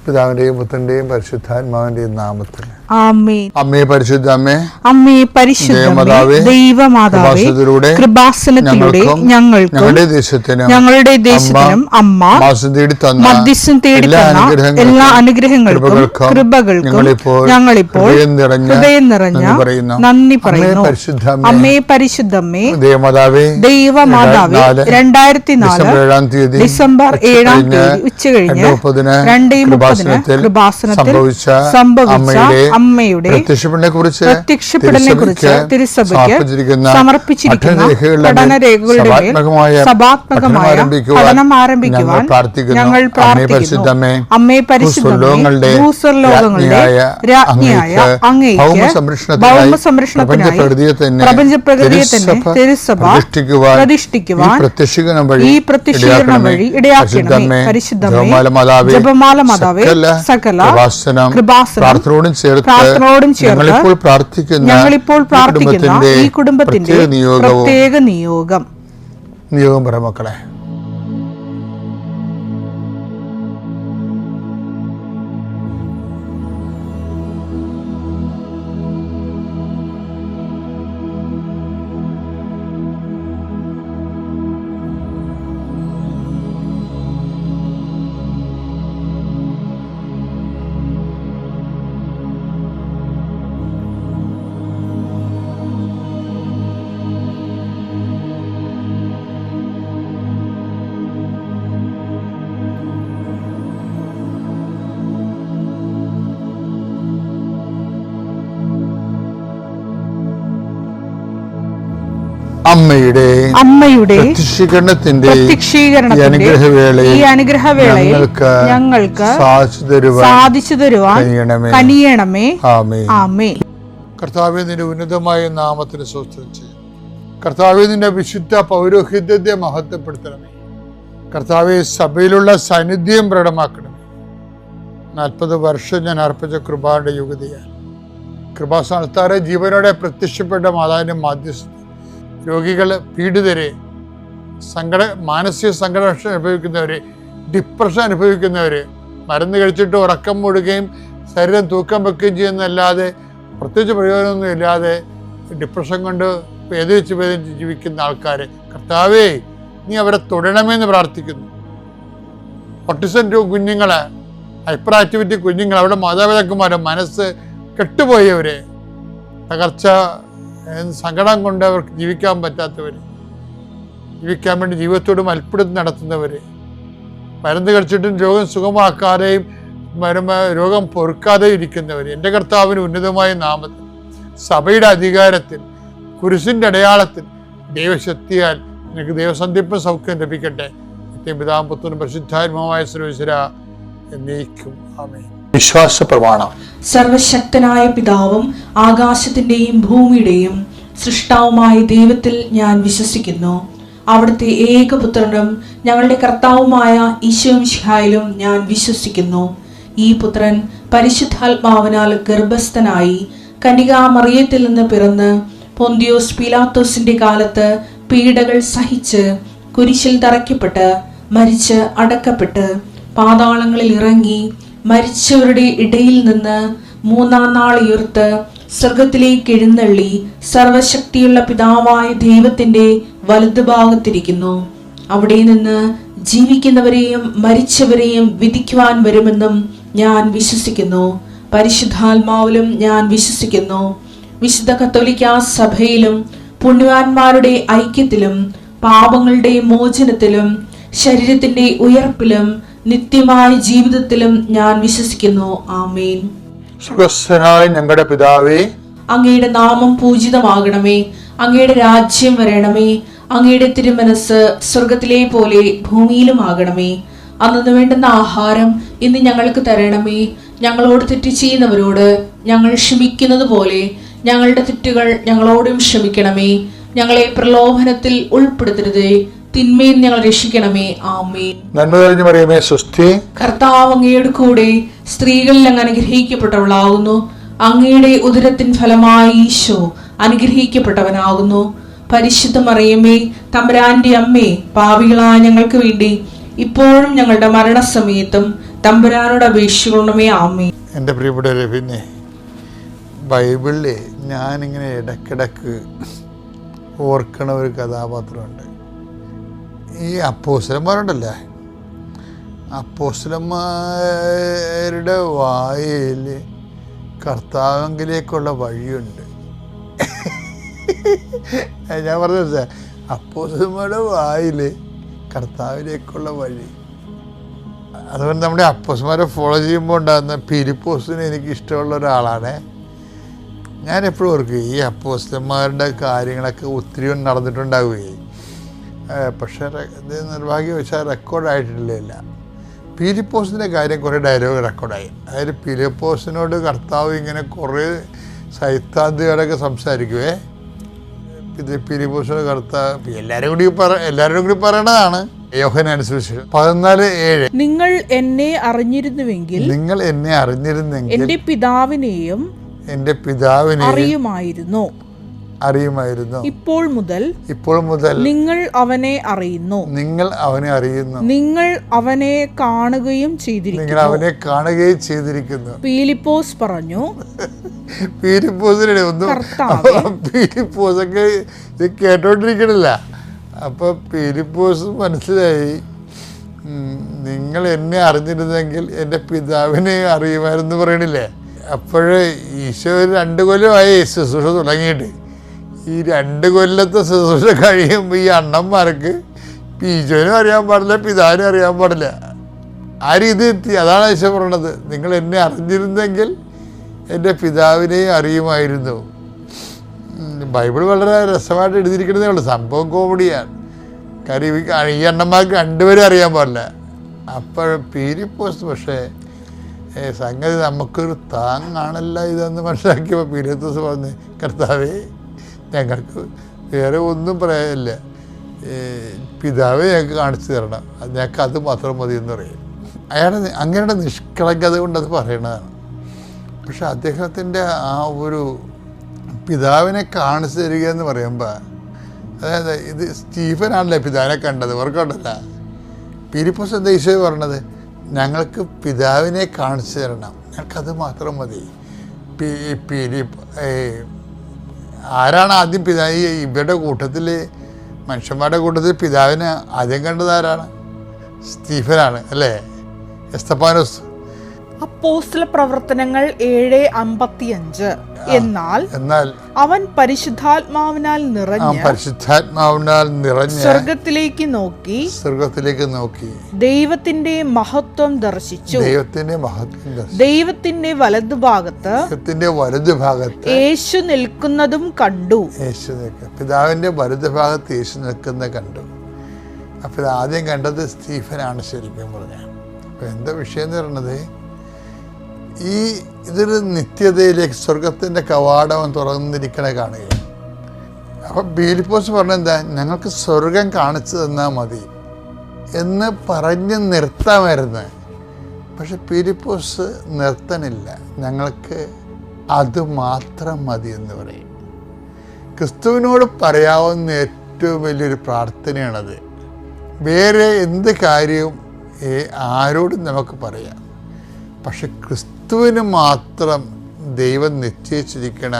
പിതാവിന്റെയും പുത്രന്റെയും പരിശുദ്ധാത്മാവിന്റെയും നാമത്തിൽ ആമേൻ. അമ്മേ പരിശുദ്ധ അമ്മേ, അമ്മേ പരിശുദ്ധ ദൈവമാതാവേ, കൃപാസനത്തിലൂടെ ഞങ്ങൾക്കും ഞങ്ങളുടെ ദേശത്തിനും അമ്മ മധ്യസ്ഥം തേടി തന്ന എല്ലാ അനുഗ്രഹങ്ങൾക്കും കൃപകൾക്കും ഞങ്ങളിപ്പോൾ ഹൃദയം നിറഞ്ഞ നന്ദി പറയുന്നു. അമ്മേ പരിശുദ്ധമ്മേ, ദൈവമാതാവേ, 2004 ഡിസംബർ 7 ഉച്ചകഴിഞ്ഞ് 2:30 കൃപാസനത്തിൽ സംഭവിച്ച അമ്മയുടെ പ്രത്യക്ഷപ്പെടലിനെ കുറിച്ച് തിരുസഭയ്ക്ക് സമർപ്പിച്ചിരിക്കുന്ന പഠനരേഖകളുടെ മേൽ സഭാത്മകമായ പഠനം ആരംഭിക്കുവാൻ ഞങ്ങൾ പ്രാർത്ഥിക്കുന്നു. അമ്മേ പരിശുദ്ധമേ, ഭൂസ്വർലോകങ്ങളുടെ രാജ്ഞിയായ അങ്ങേയ്ക്ക് ഭൗമസംരക്ഷണത്തിനായി പ്രപഞ്ചപ്രകൃതിയെ തന്നെ തിരുസഭ പ്രതിഷ്ഠിക്കുവാൻ ഈ പ്രത്യക്ഷീകരണം വഴി ഇടയാക്കണമേ. പരിശുദ്ധമേ, ജപമാല മാതാവേ, സകല കൃപാസനം പ്രാർത്ഥനയോടും ചേർത്ത് ഞങ്ങളിപ്പോൾ പ്രാർത്ഥിക്കുന്ന ഈ കുടുംബത്തിന്റെ പ്രത്യേക നിയോഗം പറ മക്കളെ. അമ്മയുടെ പ്രത്യക്ഷീകരണത്തിന്റെ ഈ അനുഗ്രഹവേളയിൽ ഞങ്ങൾക്ക് സാധിച്ചു തരുവാൻ കനിയണമേ. ആമേൻ. കർത്താവേ, നിന്റെ ഉന്നതമായ നാമത്തിന് സ്തോത്രം ചെയ്യുന്നു. കർത്താവേ, നിന്റെ വിശുദ്ധ പൗരോഹിത്യത്തെ മഹത്വപ്പെടുത്തണമേ. കർത്താവേ, സഭയിലുള്ള സാന്നിധ്യം പ്രകടമാക്കണമേ. 40 വർഷം ഞാൻ അർപ്പിച്ച കൃപാന്റെ യുഗതിയാൽ കൃപാസ്ഥാനത്താറെ ജീവനോടെ പ്രത്യക്ഷപ്പെട്ട മാതാവിന്റെ മാധ്യസ്ഥ രോഗികൾ, പീഡിതരെ, മാനസിക സംഘടന അനുഭവിക്കുന്നവര്, ഡിപ്രഷൻ അനുഭവിക്കുന്നവര്, മരുന്ന് കഴിച്ചിട്ട് ഉറക്കം മൂടുകയും ശരീരം തൂക്കം വെക്കുകയും ചെയ്യുന്നതല്ലാതെ പ്രത്യേകിച്ച് പ്രയോജനമൊന്നും ഇല്ലാതെ ഡിപ്രഷൻ കൊണ്ട് വേദനിച്ച് ജീവിക്കുന്ന ആൾക്കാർ, കർത്താവേ, നീ അവരെ തൊടണമെന്ന് പ്രാർത്ഥിക്കുന്നു. ഓട്ടിസം കുഞ്ഞുങ്ങളെ, ഹൈപ്പർ ആക്ടിവിറ്റി കുഞ്ഞുങ്ങൾ, അവിടെ മാതാപിതാക്കന്മാരെ മനസ്സ് കെട്ടുപോയവരെ, തകർച്ച സങ്കടം കൊണ്ട് അവർക്ക് ജീവിക്കാൻ പറ്റാത്തവർ, ജീവിക്കാൻ വേണ്ടി ജീവിതത്തോടും അത്ഭുതം നടത്തുന്നവർ, മരുന്ന് കഴിച്ചിട്ടും രോഗം സുഖമാക്കാതെയും രോഗം പൊറുക്കാതെയും ഇരിക്കുന്നവർ, എൻ്റെ കർത്താവിന് ഉന്നതമായ നാമത്തിൽ, സഭയുടെ അധികാരത്തിൽ, കുരിശിൻ്റെ അടയാളത്തിൽ, ദൈവശക്തിയാൽ എനിക്ക് ദൈവസന്ധിപ്പും സൗഖ്യം ലഭിക്കട്ടെ. പിതാവും പുത്രനും പരിശുദ്ധാത്മാവായ സർവ്വേശ്വരാ എന്നേക്കും. ആമേൻ. വിശ്വാസ പ്രമാണം. സർവശക്തനായ പിതാവും ആകാശത്തിന്റെയും ഭൂമിയുടെയും സൃഷ്ടാവുമായ ദൈവത്തിൽ ഞാൻ വിശ്വസിക്കുന്നു. അവിടുത്തെ ഏകപുത്രനും ഞങ്ങളുടെ കർത്താവുമായ ഈശോമിശിഹായിലും ഞാൻ വിശ്വസിക്കുന്നു. ഈ പുത്രൻ പരിശുദ്ധാത്മാവിനാൽ ഗർഭസ്ഥനായി കന്യകാമറിയത്തിൽ നിന്ന് പിറന്ന് പൊന്തിയോസ് പീലാത്തോസിന്റെ കാലത്ത് പീഡകൾ സഹിച്ച് കുരിശിൽ തറയ്ക്കപ്പെട്ട് മരിച്ച് അടക്കപ്പെട്ട് പാതാളങ്ങളിൽ ഇറങ്ങി മരിച്ചവരുടെ ഇടയിൽ നിന്ന് 3-ാം നാൾ ഉയർത്ത് സ്വർഗത്തിലേക്ക് എഴുന്നള്ളി സർവശക്തിയുള്ള പിതാവായ ദൈവത്തിന്റെ വലതുഭാഗത്തിരിക്കുന്നു. അവിടെ നിന്ന് ജീവിക്കുന്നവരെയും മരിച്ചവരെയും വിധിക്കുവാൻ വരുമെന്നും ഞാൻ വിശ്വസിക്കുന്നു. പരിശുദ്ധാത്മാവിലും ഞാൻ വിശ്വസിക്കുന്നു. വിശുദ്ധ കത്തോലിക്കാ സഭയിലും പുണ്യവാന്മാരുടെ ഐക്യത്തിലും പാപങ്ങളുടെ മോചനത്തിലും ശരീരത്തിന്റെ ഉയർപ്പിലും നിത്യമായ ജീവിതത്തിലും ഞാൻ വിശ്വസിക്കുന്നു. ആമേൻ. സ്വർഗ്ഗസ്ഥനായ ഞങ്ങളുടെ പിതാവേ, അങ്ങയുടെ നാമം പൂജിതമാകണമേ. അങ്ങയുടെ രാജ്യം വരണമേ. അങ്ങയുടെ തിരുമനസ് സ്വർഗത്തിലെ പോലെ ഭൂമിയിലും ആകണമേ. അന്നു വേണ്ടുന്ന ആഹാരം ഇന്ന് ഞങ്ങൾക്ക് തരണമേ. ഞങ്ങളോട് തെറ്റ് ചെയ്യുന്നവരോട് ഞങ്ങൾ ക്ഷമിക്കുന്നത് പോലെ ഞങ്ങളുടെ തെറ്റുകൾ ഞങ്ങളോടും ക്ഷമിക്കണമേ. ഞങ്ങളെ പ്രലോഭനത്തിൽ ഉൾപ്പെടുത്തരുതേ, തിന്മയിൽ ഞങ്ങൾ രക്ഷിക്കണമേ. ആമേൻ. നന്മ നിറഞ്ഞ മറിയമേ, സ്വസ്തി. കർത്താവ് അങ്ങയുടെ കൂടെ സ്ത്രീകളിൽ അങ്ങ് അനുഗ്രഹിക്കപ്പെട്ടവളാകുന്നു. അങ്ങയുടെ ഉദരത്തിൻ ഫലമായി ഈശോ അനുഗ്രഹിക്കപ്പെട്ടവനാകുന്നു. പരിശുദ്ധ മറിയമേ, തമ്പുരാന്റെ അമ്മേ, പാപികളായ ഞങ്ങൾക്ക് വേണ്ടി ഇപ്പോഴും ഞങ്ങളുടെ മരണസമയത്തും തമ്പുരാനോട് അപേക്ഷിക്കണമേ. ആമേൻ. എൻ്റെ പ്രിയപ്പെട്ടവരെ, പിന്നെ ബൈബിളിൽ ഞാനിങ്ങനെ ഇടയ്ക്കിടയ്ക്ക് ഓർക്കണ ഒരു കഥാപാത്രമുണ്ട്. ഈ അപ്പോസ്തലന്മാരുണ്ടല്ലേ, അപ്പോസ്തലന്മാരുടെ വായിൽ കർത്താവിലേക്കുള്ള വഴിയുണ്ട്. ഞാൻ പറഞ്ഞ അപ്പോസ്തലന്മാരുടെ വായിൽ കർത്താവിലേക്കുള്ള വഴി. അതുകൊണ്ട് നമ്മുടെ അപ്പോസ്തലന്മാരെ ഫോളോ ചെയ്യുമ്പോൾ ഉണ്ടാകുന്ന ഫിലിപ്പോസിന് എനിക്ക് ഇഷ്ടമുള്ള ഒരാളാണ്. ഞാൻ എപ്പോഴും ഓർക്കും ഈ അപ്പോസ്തലന്മാരുടെ കാര്യങ്ങളൊക്കെ ഒത്തിരി നടന്നിട്ടുണ്ടാവുകയും പക്ഷേ ഇത് നിർഭാഗ്യവശാൽ റെക്കോർഡായിട്ടില്ല. ഫിലിപ്പോസിൻ്റെ കാര്യം കുറേ ഡയലോഗ് റെക്കോർഡായി. അതായത് ഫിലിപ്പോസിനോട് കർത്താവ് ഇങ്ങനെ കുറേ സൈദ്ധാന്തികളൊക്കെ സംസാരിക്കുവേ. ഇത് ഫിലിപ്പോസിനോട് കർത്താവ് എല്ലാവരും കൂടി പറയണതാണ്. യോഹന്നാൻ സുവിശേഷം 14:7. നിങ്ങൾ എന്നെ അറിഞ്ഞിരുന്നുവെങ്കിൽ എന്റെ പിതാവിനെയും അറിയുമായിരുന്നു. ഇപ്പോൾ മുതൽ നിങ്ങൾ അവനെ അറിയുന്നു. നിങ്ങൾ അവനെ കാണുകയും ചെയ്തിരിക്കുന്നു. ഫിലിപ്പോസ് പറഞ്ഞു. ഫിലിപ്പോസൊക്കെ ഇത് കേട്ടോണ്ടിരിക്കണില്ല. അപ്പോൾ ഫിലിപ്പോസ് മനസ്സിലായി, നിങ്ങൾ എന്നെ അറിഞ്ഞിരുന്നെങ്കിൽ എൻ്റെ പിതാവിനെ അറിയുമായിരുന്നു പറയണില്ലേ. അപ്പോഴേ ഈശോ 2 കൊല്ലമായി ശുശ്രൂഷ തുടങ്ങിയിട്ട്. ഈ 2 കൊല്ലത്തെ ശുശ്രൂഷ കഴിയുമ്പോൾ ഈ അണ്ണന്മാർക്ക് ഈശോനും അറിയാൻ പാടില്ല, പിതാവിനും അറിയാൻ പാടില്ല. ആ രീതി എത്തി. അതാണ് ഈശോ പറയണത്, നിങ്ങൾ എന്നെ അറിഞ്ഞിരുന്നെങ്കിൽ എൻ്റെ പിതാവിനെയും അറിയുമായിരുന്നു. ബൈബിൾ വളരെ രസമായിട്ട് എഴുതിയിരിക്കുന്നതേ ഉള്ളൂ. സംഭവം കോമഡിയാണ്. കാര്യം ഈ അണ്ണന്മാർക്ക് 2 പേരും അറിയാൻ പാടില്ല. അപ്പോൾ ഫിലിപ്പോസ് പക്ഷേ സംഗതി നമുക്കൊരു താങ്ങാണല്ല ഇതെന്ന് മനസ്സിലാക്കിയപ്പോൾ ഫിലിപ്പോസ് പറഞ്ഞു, കർത്താവേ ഞങ്ങൾക്ക് വേറെ ഒന്നും പറയാനില്ല, പിതാവെ ഞങ്ങൾക്ക് കാണിച്ചു തരണം, ഞങ്ങൾക്ക് അത് മാത്രം മതി എന്ന് പറയും. അങ്ങനെയുടെ നിഷ്കളങ്കത കൊണ്ട് അത് പറയണതാണ്. പക്ഷെ അദ്ദേഹത്തിൻ്റെ ആ ഒരു പിതാവിനെ കാണിച്ചു തരിക എന്ന് പറയുമ്പോൾ, അതായത് ഇത് സ്റ്റീഫനാണല്ലേ പിതാവിനെ കണ്ടത്, ഓർക്കണ്ടല്ല. ഫിലിപ്പോസ് എന്താ ഈശോ പറഞ്ഞത്, ഞങ്ങൾക്ക് പിതാവിനെ കാണിച്ചു തരണം, ഞങ്ങൾക്കത് മാത്രം മതി. ആരാണ് ആദ്യം പിതാവ്? ഇവരുടെ കൂട്ടത്തിൽ, മനുഷ്യന്മാരുടെ കൂട്ടത്തിൽ പിതാവിനെ ആദ്യം കണ്ടത് ആരാണ്? സ്റ്റീഫനാണ് അല്ലേ, എസ്തഫാനോസ്. അപ്പോസ്തല പ്രവർത്തനങ്ങൾ 7:55. എന്നാൽ അവൻ പരിശുദ്ധാത്മാവിനാൽ നിറഞ്ഞ് സ്വർഗത്തിലേക്ക് നോക്കി ദൈവത്തിന്റെ മഹത്വം ദർശിച്ചു. ദൈവത്തിന്റെ വലതുഭാഗത്ത് യേശു നിൽക്കുന്നതും കണ്ടു. പിതാവിന്റെ വലതുഭാഗത്ത് യേശു നിൽക്കുന്നത് കണ്ടു. അപ്പോൾ ആദ്യം കണ്ടത് സ്റ്റീഫനാണ് ശരിക്കും പറഞ്ഞാൽ. അപ്പോൾ എന്താ വിഷയം എന്ന് പറയുന്നത്, ഇതൊരു നിത്യതയിലേക്ക് സ്വർഗത്തിൻ്റെ കവാടം തുറന്നിരിക്കണ കാണുകയാണ്. അപ്പം ഫിലിപ്പോസ് പറഞ്ഞെന്താ, ഞങ്ങൾക്ക് സ്വർഗം കാണിച്ചു തന്നാൽ മതി എന്ന് പറഞ്ഞ് നിർത്താമായിരുന്നു. പക്ഷെ ഫിലിപ്പോസ് നിർത്തണില്ല, ഞങ്ങൾക്ക് അത് മാത്രം മതി എന്ന് പറയും. ക്രിസ്തുവിനോട് പറയാവുന്ന ഏറ്റവും വലിയൊരു പ്രാർത്ഥനയാണത്. വേറെ എന്ത് കാര്യവും ആരോടും നമുക്ക് പറയാം, പക്ഷെ ക്രിസ്തുവിന് മാത്രം ദൈവം നിശ്ചയിച്ചിരിക്കണ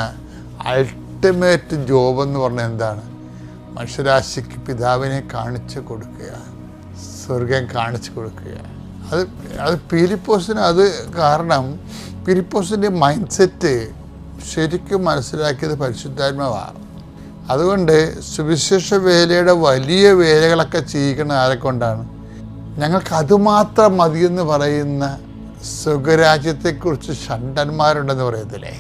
അൾട്ടിമേറ്റ് ജോബ് എന്ന് പറഞ്ഞാൽ എന്താണ്? മനുഷ്യരാശിക്ക് പിതാവിനെ കാണിച്ചു കൊടുക്കുക, സ്വർഗം കാണിച്ചു കൊടുക്കുക. അത് ഫിലിപ്പോസിന് അത് കാരണം ഫിലിപ്പോസിൻ്റെ മൈൻഡ് സെറ്റ് ശരിക്കും മനസ്സിലാക്കിയത് പരിശുദ്ധാത്മാവാണ്. അതുകൊണ്ട് സുവിശേഷ വേലയുടെ വലിയ വേലകളൊക്കെ ചെയ്യിക്കുന്ന ആരെ കൊണ്ടാണ്? ഞങ്ങൾക്ക് അതുമാത്രം മതിയെന്ന് പറയുന്ന സ്വർഗരാജ്യത്തെക്കുറിച്ച് ഷണ്ടന്മാരുണ്ടെന്ന് പറയത്തില്ലേ.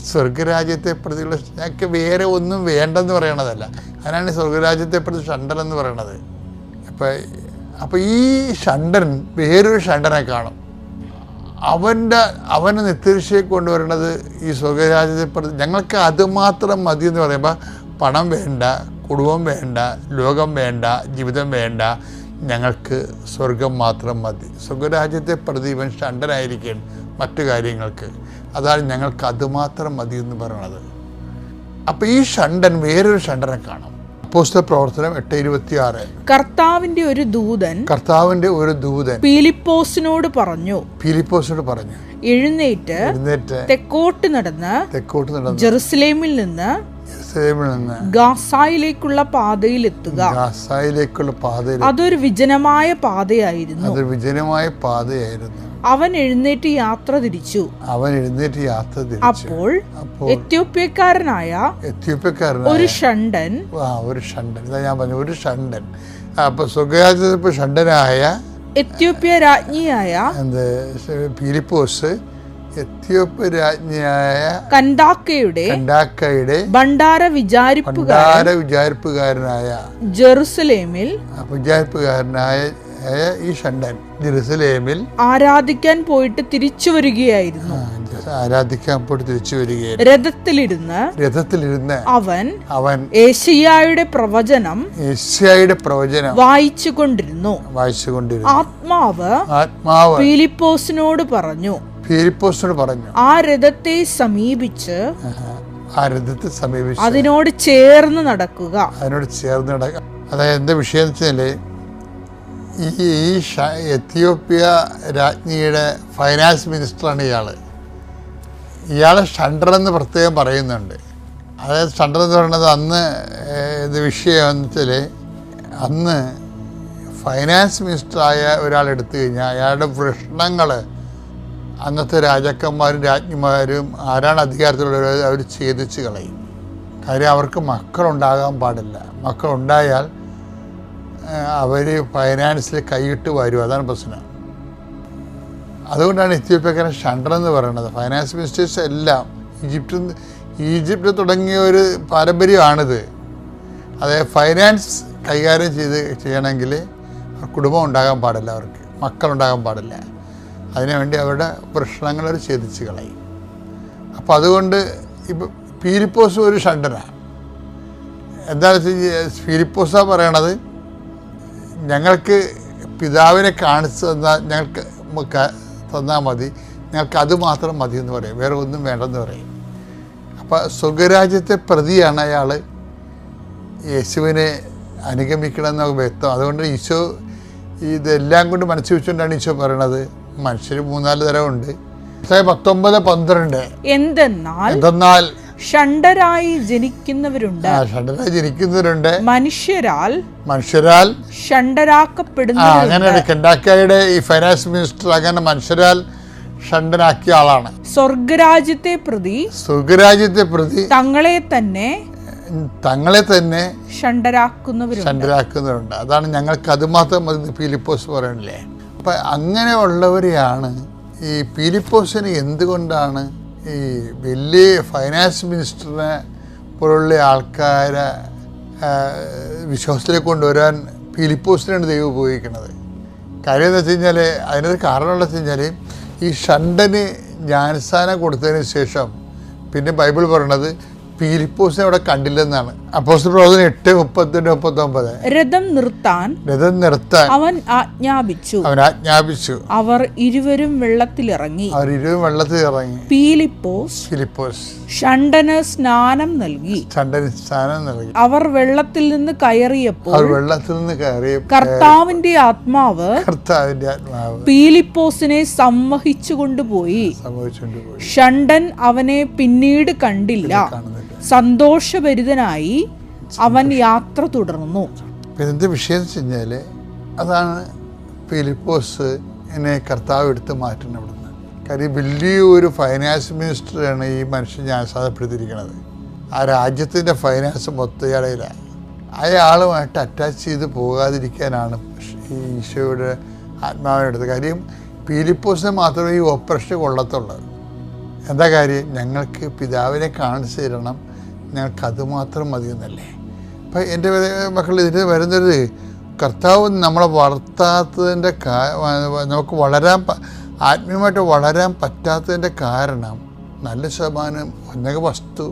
സ്വർഗരാജ്യത്തെ പ്രതിയുള്ള ഞങ്ങൾക്ക് വേറെ ഒന്നും വേണ്ടെന്ന് പറയണതല്ല, അതിനാണ് സ്വർഗരാജ്യത്തെ പ്രതി ഷണ്ടനെന്ന് പറയണത്. അപ്പം ഈ ഷണ്ടൻ വേറൊരു ഷണ്ടനെ കാണും. അവനെ നിത്യരക്ഷയെ കൊണ്ടുവരണത് ഈ സ്വർഗരാജ്യത്തെ പ്രതി ഞങ്ങൾക്ക് അതുമാത്രം മതി എന്ന് പറയുമ്പോൾ പണം വേണ്ട, കുടുംബം വേണ്ട, ലോകം വേണ്ട, ജീവിതം വേണ്ട, ഞങ്ങൾക്ക് സ്വർഗം മാത്രം മതി. സ്വർഗരാജ്യത്തെ പ്രതി ഇവൻ ഷണ്ടനായിരിക്കുകയാണ് മറ്റു കാര്യങ്ങൾക്ക്. അതാണ് ഞങ്ങൾക്ക് അതുമാത്രം മതി എന്ന് പറയണത്. അപ്പോൾ ഈ ഷണ്ടൻ വേറൊരു ഷണ്ടനെ കാണും. അപ്പോസ്തല പ്രവർത്തനം 8:26. കർത്താവിന്റെ ഒരു ദൂതൻ ഫിലിപ്പോസിനോട് പറഞ്ഞു, എഴുന്നേറ്റ് തെക്കോട്ട് നടന്ന് ജെറുസലേമിൽ നിന്ന് ഗാസായിലേക്കുള്ള പാതയിലെത്തുക. അതൊരു വിജനമായ പാതയായിരുന്നു. അവൻ എഴുന്നേറ്റ് യാത്ര തിരിച്ചു. അപ്പോൾ എത്യോപ്യക്കാരനായ ഒരു ഷണ്ടൻ അപ്പൊ ഷണ്ടനായ എത്യോപ്യ രാജ്ഞിയായ ഫിലിപ്പോസ് എത്യോപ്യ രാജ്ഞിയായ കന്ദാക്കയുടെ ഭണ്ഡാര വിചാരിപ്പുകാരനായ ജെറുസലേമിൽ ഈ ഷണ്ടൻ ജെറുസലേമിൽ ആരാധിക്കാൻ പോയിട്ട് തിരിച്ചു വരികയായിരുന്നു. രഥത്തിലിരുന്ന് അവൻ യേശയ്യായുടെ പ്രവചനം വായിച്ചുകൊണ്ടിരുന്നു. ആത്മാവ് ഫിലിപ്പോസിനോട് പറഞ്ഞു, ആ രഥത്തെ സമീപിച്ച് അതിനോട് ചേർന്ന് നടക്കുക. അതായത് എന്താ വിഷയം വെച്ചാല്, ഈ എത്യോപ്യ രാജ്ഞിയുടെ ഫൈനാൻസ് മിനിസ്റ്ററാണ് ഇയാളെ ഷണ്ടർ എന്ന് പ്രത്യേകം പറയുന്നുണ്ട്. അതായത് ഷണ്ടർ എന്ന് പറയുന്നത് അന്ന് ഇത് വിഷയം എന്ന് വെച്ചാൽ, അന്ന് ഫൈനാൻസ് മിനിസ്റ്ററായ ഒരാൾ എടുത്തു കഴിഞ്ഞാൽ അയാളുടെ പ്രശ്നങ്ങൾ അന്നത്തെ രാജാക്കന്മാരും രാജ്ഞിമാരും ആരാണ് അധികാരത്തിലുള്ളവർ അവർ ഛേദിച്ച് കളയും. കാര്യം അവർക്ക് മക്കളുണ്ടാകാൻ പാടില്ല. മക്കളുണ്ടായാൽ അവർ ഫൈനാൻസിൽ കൈയിട്ട് വരും. അതാണ് പ്രശ്നം. അതുകൊണ്ടാണ് എത്യോപ്യക്കാരൻ ഷണ്ടർ എന്ന് പറയുന്നത്. ഫൈനാൻസ് മിനിസ്റ്റേഴ്സ് എല്ലാം ഈജിപ്തിൽ തുടങ്ങിയ ഒരു പാരമ്പര്യമാണിത്. അതായത് ഫൈനാൻസ് കൈകാര്യം ചെയ്യണമെങ്കിൽ കുടുംബം ഉണ്ടാകാൻ പാടില്ല, അവർക്ക് മക്കളുണ്ടാകാൻ പാടില്ല. അതിനുവേണ്ടി അവരുടെ പ്രശ്നങ്ങൾ അവർ ഛേദിച്ച് കളയും. അപ്പോൾ അതുകൊണ്ട് ഇപ്പം ഫിലിപ്പോസ് ഒരു ഷണ്ടനാണ്. എന്താണെന്ന് വെച്ച് കഴിഞ്ഞാൽ ഫിലിപ്പോസാ പറയണത്, ഞങ്ങൾക്ക് പിതാവിനെ കാണിച്ച് തന്നാൽ മതി, ഞങ്ങൾക്ക് അത് മാത്രം മതി എന്ന് പറയും, വേറെ ഒന്നും വേണ്ടെന്ന് പറയും. അപ്പം സ്വർഗരാജ്യത്തെ പ്രതിയാണ് അയാൾ യേശുവിനെ അനുഗമിക്കണമെന്ന് വ്യക്തം. അതുകൊണ്ട് ഈശോ ഇതെല്ലാം കൊണ്ട് മനസ്സിൽ വെച്ചുകൊണ്ടാണ് ഈശോ പറയണത്, മനുഷ്യർ 3-4 തരമുണ്ട്. 19:12 എന്തെന്നാൽ ഷണ്ടരായി ജനിക്കുന്നവരുണ്ട്, മനുഷ്യരാൽ ഷണ്ടരാക്കപ്പെടുന്നവരുണ്ട്. അങ്ങനെ കന്ദാക്കയുടെ ഈ ഫൈനാൻസ് മിനിസ്റ്റർ അങ്ങനെ മനുഷ്യരാൽ ഷണ്ടനാക്കിയ ആളാണ്. സ്വർഗരാജ്യത്തെ പ്രതി തങ്ങളെ തന്നെ ഷണ്ടരാക്കുന്നവരുണ്ട്. അതാണ് ഞങ്ങൾക്ക് അത് മാത്രം മതി ഫിലിപ്പോസ് പറയണില്ലേ. അപ്പം അങ്ങനെയുള്ളവരെയാണ് ഈ ഫിലിപ്പോസിന് എന്തുകൊണ്ടാണ് ഈ വലിയ ഫൈനാൻസ് മിനിസ്റ്ററിനെ പോലുള്ള ആൾക്കാരെ വിശ്വാസത്തിലേക്ക് കൊണ്ടുവരാൻ ഫിലിപ്പോസിനാണ് ദൈവം ഉപയോഗിക്കുന്നത്. കാര്യം എന്ന് വെച്ച് കഴിഞ്ഞാൽ, അതിനൊരു കാരണമുള്ള വെച്ച് കഴിഞ്ഞാൽ, ഈ ഷണ്ടന് ജ്ഞാനസ്ഥാനം കൊടുത്തതിന് ശേഷം പിന്നെ ബൈബിൾ പറയണത് ഫിലിപ്പോസിനെ അവിടെ കണ്ടില്ലെന്നാണ്. അപ്പോസ്തല പ്രവർത്തനം 8:38-39 രഥം നിർത്താൻ അവൻ ആജ്ഞാപിച്ചു. അവർ ഇരുവരും വെള്ളത്തിലിറങ്ങി. ഫിലിപ്പോസ് ഷണ്ടന് സ്നാനം നൽകി. അവർ വെള്ളത്തിൽ നിന്ന് കയറിയപ്പോൾ കർത്താവിന്റെ ആത്മാവ് ഫിലിപ്പോസിനെ സമ്മോഹിച്ചു കൊണ്ടുപോയി. ഷണ്ടൻ അവനെ പിന്നീട് കണ്ടില്ല. സന്തോഷഭരിതനായി അവൻ യാത്ര തുടർന്നു. എന്ത് വിഷയം വെച്ച് കഴിഞ്ഞാൽ, അതാണ് ഫിലിപ്പോസ് എന്നെ കർത്താവ് എടുത്ത് മാറ്റുന്നത് അവിടുന്ന്. കാര്യം വലിയൊരു ഫൈനാൻസ് മിനിസ്റ്ററാണ് ഈ മനുഷ്യൻ ജ്ഞാനസാധപ്പെടുത്തിയിരിക്കുന്നത്. ആ രാജ്യത്തിൻ്റെ ഫൈനാൻസ് മൊത്തം ഇയാളയിലാണ്. അയാളുമായിട്ട് അറ്റാച്ച് ചെയ്ത് പോകാതിരിക്കാനാണ് ഈ ഈശോയുടെ ആത്മാവിനെടുത്തത്. കാര്യം ഫിലിപ്പോസിനെ മാത്രമേ ഈ ഓപ്പറേഷൻ കൊള്ളത്തുള്ളൂ. എന്താ കാര്യം, ഞങ്ങൾക്ക് പിതാവിനെ കാണിച്ചു തരണം, ഞങ്ങൾക്ക് അതുമാത്രം മതിയെന്നല്ലേ. അപ്പം എൻ്റെ മക്കൾ ഇതിന് വരുന്നൊരു കർത്താവ് നമ്മളെ വളർത്താത്തതിൻ്റെ നമുക്ക് ആത്മീയമായിട്ട് വളരാൻ പറ്റാത്തതിൻ്റെ കാരണം നല്ല ശതമാനം ഒന്നൊക്കെ വസ്തു,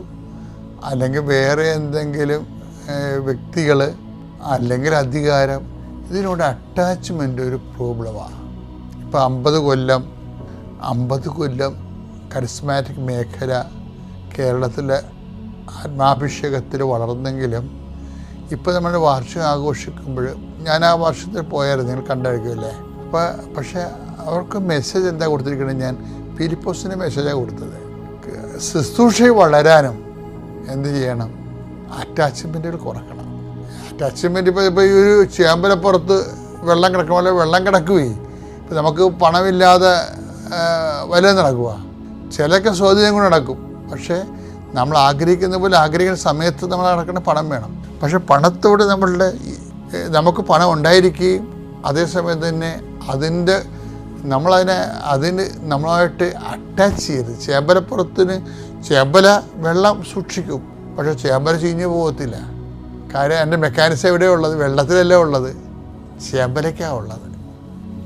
അല്ലെങ്കിൽ വേറെ എന്തെങ്കിലും വ്യക്തികൾ, അല്ലെങ്കിൽ അധികാരം, ഇതിനോട് അറ്റാച്ച്മെൻ്റ് ഒരു പ്രോബ്ലമാണ്. ഇപ്പോൾ 50 കൊല്ലം കരിസ്മാറ്റിക് മേഖല കേരളത്തിലെ ആത്മാഭിഷേകത്തിൽ വളർന്നെങ്കിലും ഇപ്പോൾ നമ്മൾ വാർഷികം ആഘോഷിക്കുമ്പോൾ ഞാൻ ആ വർഷത്തിൽ പോയായിരുന്നു, നിങ്ങൾ കണ്ടായിരിക്കുമല്ലേ. പക്ഷേ അവർക്ക് മെസ്സേജ് എന്താ കൊടുത്തിരിക്കുന്നത്? ഞാൻ ഫിലിപ്പോസിന് മെസ്സേജാണ് കൊടുത്തത്. ശുശ്രൂഷ വളരാനും എന്ത് ചെയ്യണം? അറ്റാച്ച്മെൻറ്റുകൾ കുറക്കണം. അറ്റാച്ച്മെൻറ്റ് ഇപ്പോൾ ഈ ഒരു ചേമ്പലപ്പുറത്ത് വെള്ളം കിടക്കുന്ന പോലെ വെള്ളം കിടക്കുകയും ഇപ്പം നമുക്ക് പണമില്ലാതെ വല്ല നടക്കുക. ചിലൊക്കെ സ്വാധീനം കൊണ്ട് നടക്കും. പക്ഷേ നമ്മൾ ആഗ്രഹിക്കുന്ന പോലെ ആഗ്രഹിക്കുന്ന സമയത്ത് നമ്മൾ നടക്കുന്ന പണം വേണം. പക്ഷെ പണത്തോട് നമുക്ക് പണം ഉണ്ടായിരിക്കുകയും അതേസമയം തന്നെ അതിന് നമ്മളുമായിട്ട് അറ്റാച്ച് ചെയ്ത് ചേമ്പല വെള്ളം സൂക്ഷിക്കും, പക്ഷെ ചേമ്പല ചീഞ്ഞു പോകത്തില്ല. കാര്യം എൻ്റെ മെക്കാനിസം എവിടെയാണ് ഉള്ളത്? വെള്ളത്തിലല്ല ഉള്ളത്, ചേമ്പലയ്ക്കാണ് ഉള്ളത്.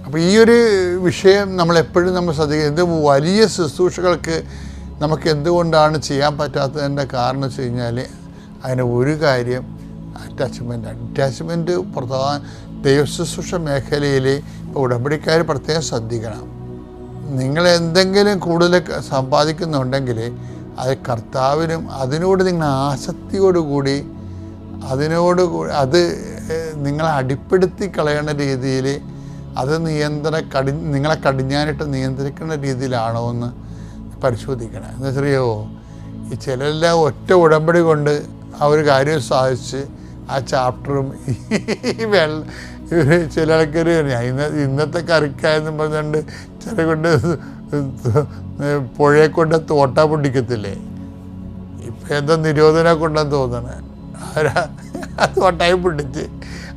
അപ്പോൾ ഈ ഒരു വിഷയം നമ്മളെപ്പോഴും നമ്മൾ ശ്രദ്ധിക്കുക. ഇത് വലിയ ശുശ്രൂഷകൾക്ക് നമുക്ക് എന്തുകൊണ്ടാണ് ചെയ്യാൻ പറ്റാത്തതിൻ്റെ കാരണം വെച്ച് കഴിഞ്ഞാൽ അതിന് ഒരു കാര്യം അറ്റാച്ച്മെൻറ്റ് പ്രധാന ദൈവശുശ്രൂഷ മേഖലയിൽ ഇപ്പോൾ ഉടമ്പടിക്കാർ പ്രത്യേകം ശ്രദ്ധിക്കണം. നിങ്ങൾ എന്തെങ്കിലും കൂടുതൽ സമ്പാദിക്കുന്നുണ്ടെങ്കിൽ അത് കർത്താവിനും അതിനോട് നിങ്ങൾ ആസക്തിയോടുകൂടി അത് നിങ്ങളെ അടിപ്പെടുത്തി കളയുന്ന രീതിയിൽ അത് നിങ്ങളെ കടിഞ്ഞാനിട്ട് നിയന്ത്രിക്കുന്ന രീതിയിലാണോ എന്ന് പരിശോധിക്കണം. എന്ന് വെച്ചറിയോ, ഈ ചിലരെല്ലാം ഒറ്റ ഉടമ്പടി കൊണ്ട് ആ ഒരു കാര്യം സാധിച്ച് ആ ചാപ്റ്ററും ചില ആൾക്കാർ ഇന്നത്തെ കറിക്കായെന്നും പറഞ്ഞുകൊണ്ട് ചില കൊണ്ട് പുഴയെ കൊണ്ട് തോട്ട പൊട്ടിക്കത്തില്ലേ? ഇപ്പം എന്താ നിരോധന കൊണ്ടെന്ന് തോന്നണേ. തോട്ടായി പൊട്ടിച്ച്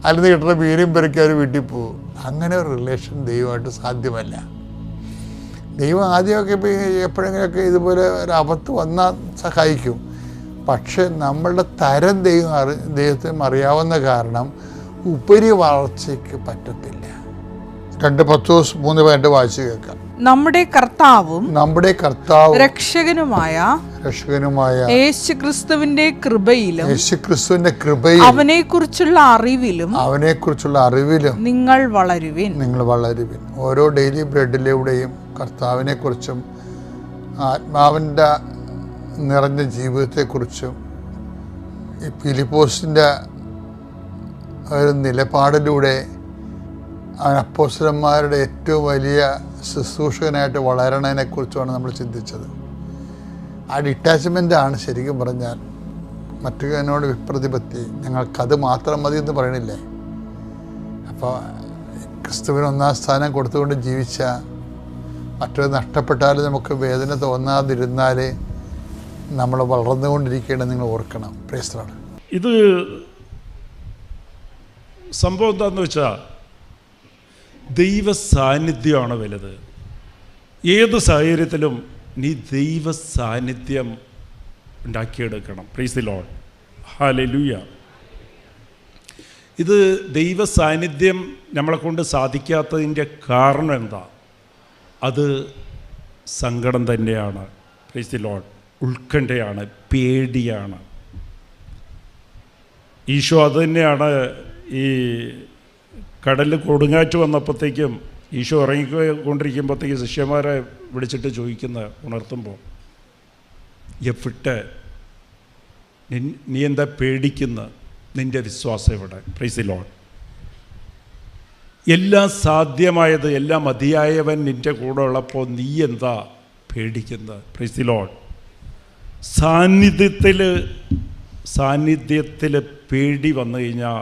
അതിൽ നിന്ന് കിട്ടുന്ന മീനും പെറുക്കി അവർ വീട്ടിൽ പോകും. അങ്ങനെ ഒരു റിലേഷൻ ദൈവമായിട്ട് സാധ്യമല്ല. ദൈവം ആദ്യമൊക്കെ ഇപ്പോൾ എപ്പോഴെങ്കിലുമൊക്കെ ഇതുപോലെ ഒരു ആപത്ത് വന്നാൽ സഹായിക്കും. പക്ഷെ നമ്മളുടെ തരം ദൈവത്തിന് അറിയാവുന്ന കാരണം ഉപരി വളർച്ചയ്ക്ക് പറ്റത്തില്ല. 2 Petrus 3:2 വായിച്ചു കേൾക്കാം. നമ്മുടെ കർത്താവും രക്ഷകനുമായ യേശുക്രിസ്തുവിന്റെ കൃപയിലും അവനെക്കുറിച്ചുള്ള അറിവിലും നിങ്ങൾ വളരുവിൻ. ഓരോ ഡെയിലി ബ്രെഡിലൂടെയും കർത്താവിനെക്കുറിച്ചും ആത്മാവിൻ്റെ നിറഞ്ഞ ജീവിതത്തെക്കുറിച്ചും ഈ ഫിലിപ്പോസിൻ്റെ ഒരു നിലപാടിലൂടെ അപ്പോസ്തലന്മാരുടെ ഏറ്റവും വലിയ ശുശ്രൂഷകനായിട്ട് വളരണതിനെക്കുറിച്ചുമാണ് നമ്മൾ ചിന്തിച്ചത്. ആ ഡിറ്റാച്ച്മെൻ്റാണ് ശരിക്കും പറഞ്ഞാൽ മറ്റൊരു വിപ്രതിപത്തി. ഞങ്ങൾക്കത് മാത്രം മതി എന്ന് പറയണില്ലേ? അപ്പോൾ ക്രിസ്തുവിന് 1-ാം സ്ഥാനം കൊടുത്തുകൊണ്ട് ജീവിച്ച മറ്റൊരു നഷ്ടപ്പെട്ടാൽ നമുക്ക് വേദന തോന്നാതിരുന്നാൽ നമ്മൾ വളർന്നുകൊണ്ടിരിക്കേണ്ടത് നിങ്ങൾ ഓർക്കണം. പ്രേസ്തലാണ് ഇത് സംഭവം എന്താണെന്ന് വെച്ചാൽ ദൈവ സാന്നിധ്യമാണ് വലുത്. ഏത് സാഹചര്യത്തിലും നീ ദൈവ സാന്നിധ്യം ഉണ്ടാക്കിയെടുക്കണം. Praise the Lord, hallelujah. ഇത് ദൈവ സാന്നിധ്യം നമ്മളെ കൊണ്ട് സാധിക്കാത്തതിൻ്റെ കാരണം എന്താ? അത് സങ്കടം തന്നെയാണ്. പ്രൈസ് ദി ലോർഡ്, ഉത്കണ്ഠയാണ്, പേടിയാണ്. ഈശോ അത് തന്നെയാണ്. ഈ കടലിൽ കൊടുങ്കാറ്റ് വന്നപ്പോഴത്തേക്കും ഈശോ ഇറങ്ങിക്കൊണ്ടിരിക്കുമ്പോഴത്തേക്ക് ശിഷ്യന്മാരെ വിളിച്ചിട്ട് ഉണർത്തുമ്പോൾ, എഫിട്ട് നീ എന്താ പേടിക്കുന്ന? നിൻ്റെ വിശ്വാസം എവിടെ? Price the Lord. എല്ലാം സാധ്യമായത്, എല്ലാം മതിയായവൻ നിൻ്റെ കൂടെ ഉള്ളപ്പോൾ നീ എന്താ പേടിക്കുന്നത്? Praise the Lord. സാന്നിധ്യത്തിൽ പേടി വന്നു കഴിഞ്ഞാൽ,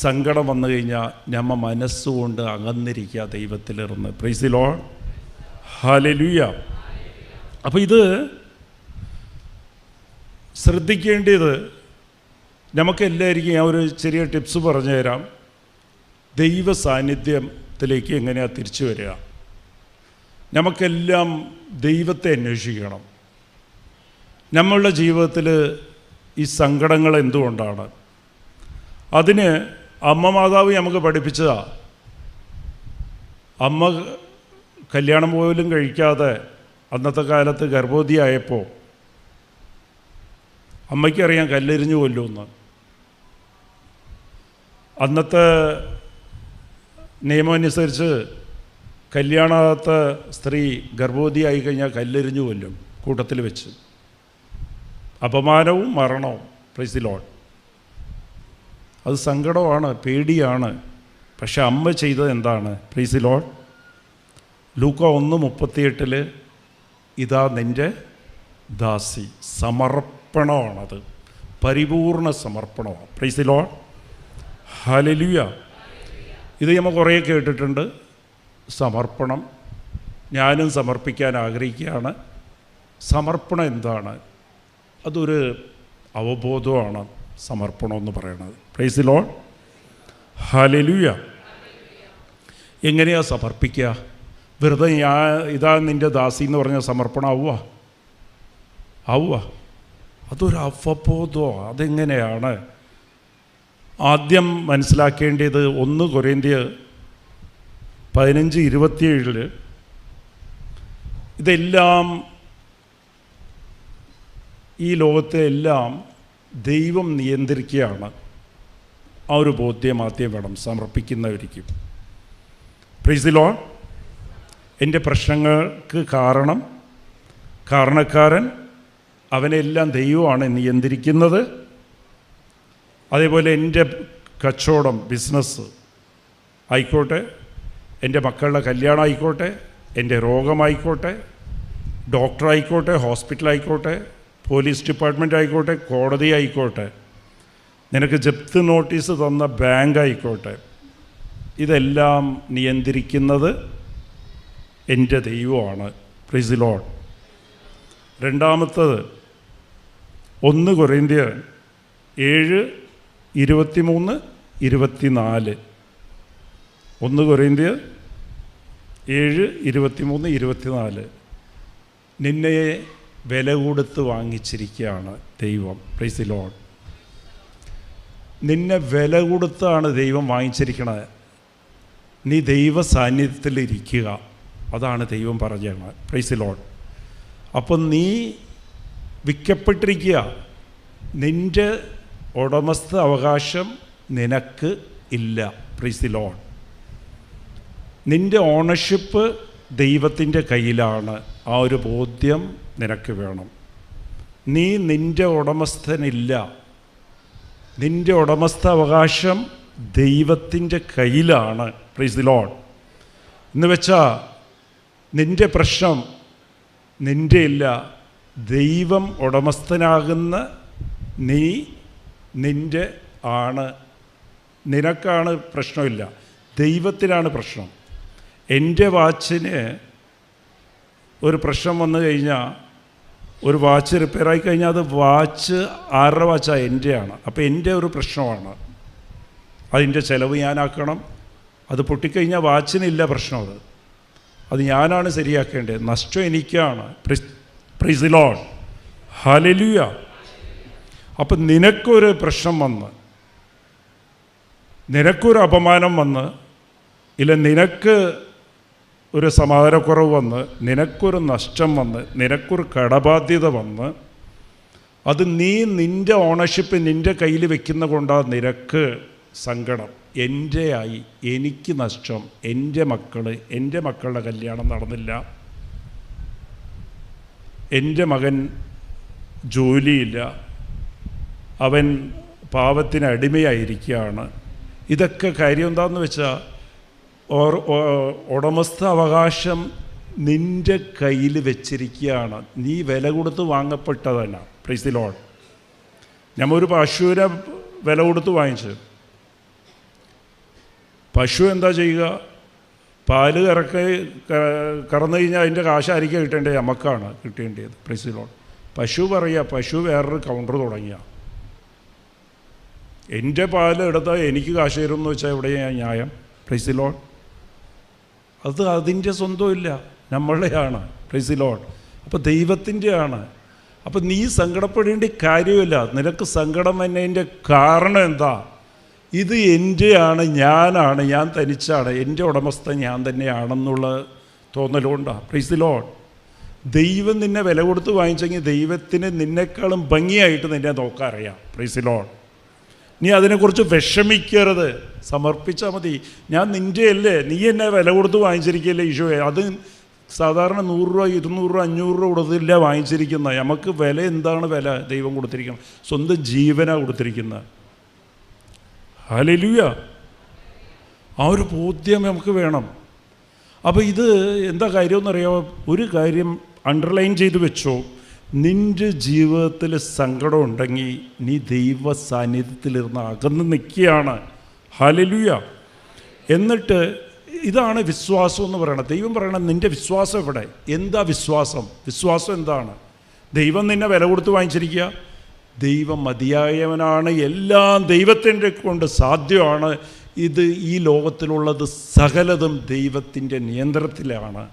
സങ്കടം വന്നു കഴിഞ്ഞാൽ നമ്മ മനസ്സുകൊണ്ട് അകന്നിരിക്കുക ദൈവത്തിലിരുന്ന്. Praise the Lord, hallelujah. അപ്പോൾ ഇത് ശ്രദ്ധിക്കേണ്ടത് നമുക്കെല്ലാവർക്കും ഞാൻ ഒരു ചെറിയ ടിപ്സ് പറഞ്ഞു തരാം. ദൈവ സാന്നിധ്യത്തിലേക്ക് എങ്ങനെയാണ് തിരിച്ചു വരിക? നമുക്കെല്ലാം ദൈവത്തെ അന്വേഷിക്കണം. നമ്മളുടെ ജീവിതത്തിൽ ഈ സങ്കടങ്ങൾ എന്തുകൊണ്ടാണ്? അതിന് അമ്മ മാതാവ് നമുക്ക് പഠിപ്പിച്ചതാണ്. അമ്മ കല്യാണം പോലും കഴിക്കാതെ അന്നത്തെ കാലത്ത് ഗർഭവതിയായപ്പോൾ അമ്മയ്ക്കറിയാം കല്ലെരിഞ്ഞു കൊല്ലുമെന്ന്. അന്നത്തെ നിയമം അനുസരിച്ച് കല്യാണാകാത്ത സ്ത്രീ ഗർഭവതിയായി കഴിഞ്ഞാൽ കല്ലെരിഞ്ഞു കൊല്ലും കൂട്ടത്തിൽ വെച്ച്. അപമാനവും മരണവും. Price the Lord. അത് സങ്കടമാണ്, പേടിയാണ്. പക്ഷെ അമ്മ ചെയ്തത് എന്താണ്? Price the Lord. ലൂക്ക 1:38 ഇതാ നിൻ്റെ ദാസി. സമർപ്പണമാണത്, പരിപൂർണ സമർപ്പണമാണ്. Praise the Lord. ഹല്ലേലൂയ. ഇത് നമ്മൾ കുറേ കേട്ടിട്ടുണ്ട്, സമർപ്പണം. ഞാനും സമർപ്പിക്കാൻ ആഗ്രഹിക്കുകയാണ്. സമർപ്പണം എന്താണ്? അതൊരു അവബോധമാണ് സമർപ്പണം എന്ന് പറയുന്നത്. Price the Lord. ഹല്ലേലൂയ. എങ്ങനെയാണ് സമർപ്പിക്കുക? വെറുതെ ഇതാ നിൻ്റെ ദാസി എന്ന് പറഞ്ഞ സമർപ്പണം ആവുക? അതൊരു അവബോധമാണ്. അതെങ്ങനെയാണ്? ആദ്യം മനസ്സിലാക്കേണ്ടത് 1 കൊരിന്ത്യർ 15:27 ഇതെല്ലാം, ഈ ലോകത്തെ എല്ലാം ദൈവം നിയന്ത്രിക്കുകയാണ്. ആ ഒരു ബോധ്യം ആദ്യം വേണം സമർപ്പിക്കുന്നവരിക്കും. Price the Lord. എൻ്റെ പ്രശ്നങ്ങൾക്ക് കാരണക്കാരൻ അവനെല്ലാം ദൈവമാണ് നിയന്ത്രിക്കുന്നത്. അതേപോലെ എൻ്റെ കച്ചവടം, ബിസിനസ് ആയിക്കോട്ടെ, എൻ്റെ മക്കളുടെ കല്യാണം ആയിക്കോട്ടെ, എൻ്റെ രോഗമായിക്കോട്ടെ, ഡോക്ടറായിക്കോട്ടെ, ഹോസ്പിറ്റലായിക്കോട്ടെ, പോലീസ് ഡിപ്പാർട്ട്മെൻ്റ് ആയിക്കോട്ടെ, കോടതി ആയിക്കോട്ടെ, നിനക്ക് ജപ്തി നോട്ടീസ് തന്ന ബാങ്ക് ആയിക്കോട്ടെ, ഇതെല്ലാം നിയന്ത്രിക്കുന്നത് എൻ്റെ ദൈവമാണ്. Price the Lord. രണ്ടാമത്തത് 1 കൊരിന്ത്യർ 7:23-24. 1 കൊരിന്ത്യർ 7:23-24. നിന്നെ വില കൊടുത്ത് വാങ്ങിച്ചിരിക്കുകയാണ് ദൈവം. Price the Lord. നിന്നെ വില കൊടുത്താണ് ദൈവം വാങ്ങിച്ചിരിക്കണത്. നീ ദൈവ സാന്നിധ്യത്തിലിരിക്കുക, അതാണ് ദൈവം പറഞ്ഞത്. Price the Lord. അപ്പം നീ വിൽക്കപ്പെട്ടിരിക്കുക. നിൻ്റെ ഉടമസ്ഥ അവകാശം നിനക്ക് ഇല്ല. Price the Lord. നിൻ്റെ ഓണർഷിപ്പ് ദൈവത്തിൻ്റെ കയ്യിലാണ്. ആ ഒരു ബോധ്യം നിനക്ക് വേണം. നീ നിൻ്റെ ഉടമസ്ഥനില്ല. നിൻ്റെ ഉടമസ്ഥ അവകാശം ദൈവത്തിൻ്റെ കയ്യിലാണ്. Price the Lord. എന്ന് വെച്ചാൽ നിൻ്റെ പ്രശ്നം നിൻ്റെ ഇല്ല, ദൈവം ഉടമസ്ഥനാകുന്ന നീ നിൻ്റെ ആണ്. നിനക്കാണ് പ്രശ്നമില്ല, ദൈവത്തിനാണ് പ്രശ്നം. എൻ്റെ വാച്ചിന് ഒരു പ്രശ്നം വന്നു കഴിഞ്ഞാൽ, ഒരു വാച്ച് റിപ്പയറായി കഴിഞ്ഞാൽ അത് വാച്ച് ആരുടെ വാച്ചാണ്? എൻ്റെയാണ്. അപ്പോൾ എൻ്റെ ഒരു പ്രശ്നമാണ്, അതിൻ്റെ ചിലവ് ഞാനാക്കണം. അത് പൊട്ടിക്കഴിഞ്ഞാൽ വാച്ചിനില്ല പ്രശ്നം, അത് ഞാനാണ് ശരിയാക്കേണ്ടത്. നഷ്ടം എനിക്കാണ്. Price the Lord. ഹല്ലേലൂയ. അപ്പം നിനക്കൊരു പ്രശ്നം വന്ന്, നിനക്കൊരു അപമാനം വന്ന്, ഇല്ല നിനക്ക് ഒരു സമാധാനക്കുറവ് വന്ന്, നിനക്കൊരു നഷ്ടം വന്ന്, നിനക്കൊരു കടബാധ്യത വന്ന്, അത് നീ നിൻ്റെ ഓണർഷിപ്പ് നിൻ്റെ കയ്യിൽ വെക്കുന്ന കൊണ്ടാണ് നിനക്ക് സങ്കടം. എൻ്റെ ആയി, എനിക്ക് നഷ്ടം, എൻ്റെ മക്കളുടെ കല്യാണം നടന്നില്ല, എൻ്റെ മകൻ ജോലിയില്ല, അവൻ പാവത്തിന് അടിമയായിരിക്കുകയാണ്. ഇതൊക്കെ കാര്യം എന്താണെന്ന് വെച്ചാൽ ഉടമസ്ഥ അവകാശം നിൻ്റെ കയ്യിൽ വെച്ചിരിക്കുകയാണ്. നീ വില കൊടുത്ത് വാങ്ങപ്പെട്ടതാണ്. Price the Lord. ഒരു പശുവിനെ വില കൊടുത്ത് വാങ്ങിച്ച്, പശു എന്താ ചെയ്യുക? പാല് കറന്നു കഴിഞ്ഞാൽ അതിൻ്റെ കാശായിരിക്കും കിട്ടേണ്ടത്, നമുക്കാണ് കിട്ടേണ്ടത്. Price the Lord. പശു പറയുക, പശു വേറൊരു കൗണ്ടർ തുടങ്ങിയ, എൻ്റെ പാല് എടുത്താൽ എനിക്ക് കാശ് തരും എന്ന് വെച്ചാൽ എവിടെയാണ് ന്യായം? Praise the Lord. അത് അതിൻ്റെ സ്വന്തമില്ല, നമ്മളുടെയാണ്. Praise the Lord. അപ്പോൾ ദൈവത്തിൻ്റെയാണ്. അപ്പം നീ സങ്കടപ്പെടേണ്ട കാര്യമില്ല. നിനക്ക് സങ്കടം എന്നതിൻ്റെ കാരണം എന്താ? ഇത് എൻ്റെയാണ്, ഞാനാണ്, ഞാൻ തനിച്ചാണ്, എൻ്റെ ഉടമസ്ഥ ഞാൻ തന്നെയാണെന്നുള്ള തോന്നലുകൊണ്ടാണ്. Praise the Lord. ദൈവം നിന്നെ വില കൊടുത്ത് വാങ്ങിച്ചെങ്കിൽ ദൈവത്തിന് നിന്നെക്കാളും ഭംഗിയായിട്ട് നിന്നെ നോക്കാൻ അറിയാം. Price the Lord. നീ അതിനെക്കുറിച്ച് വിഷമിക്കരുത്, സമർപ്പിച്ചാൽ മതി. ഞാൻ നിൻ്റെ അല്ലേ, നീ എന്നെ വില കൊടുത്ത് വാങ്ങിച്ചിരിക്കുകയല്ലേ ഈശോയെ. അത് സാധാരണ 100 രൂപ 200 രൂപ 500 രൂപ കൊടുത്തില്ല വാങ്ങിച്ചിരിക്കുന്നത്. നമുക്ക് വില എന്താണ്? വില ദൈവം കൊടുത്തിരിക്കണം. സ്വന്തം ജീവനാണ് കൊടുത്തിരിക്കുന്നത്. ഹല്ലേലൂയ. ആ ഒരു ബോധ്യം നമുക്ക് വേണം. അപ്പോൾ ഇത് എന്താ കാര്യമെന്നറിയാമോ? ഒരു കാര്യം അണ്ടർലൈൻ ചെയ്ത് വെച്ചോ. നിൻ്റെ ജീവിതത്തിൽ സങ്കടം ഉണ്ടെങ്കിൽ നീ ദൈവ സാന്നിധ്യത്തിലിരുന്ന് അകന്ന് നിൽക്കുകയാണ്. ഹല്ലേലൂയ. എന്നിട്ട് ഇതാണ് വിശ്വാസം എന്ന് പറയണത്. ദൈവം പറയണം നിൻ്റെ വിശ്വാസം എവിടെ? എന്താ വിശ്വാസം? വിശ്വാസം എന്താണ്? ദൈവം നിന്നെ വില കൊടുത്ത് വാങ്ങിച്ചിരിക്കുക. ദൈവം മതിയായവനാണ്. എല്ലാം ദൈവത്തിൻ്റെ കൊണ്ട് സാധ്യമാണ്. ഇത് ഈ ലോകത്തിലുള്ളത് സകലതും ദൈവത്തിൻ്റെ നിയന്ത്രണത്തിലാണ്.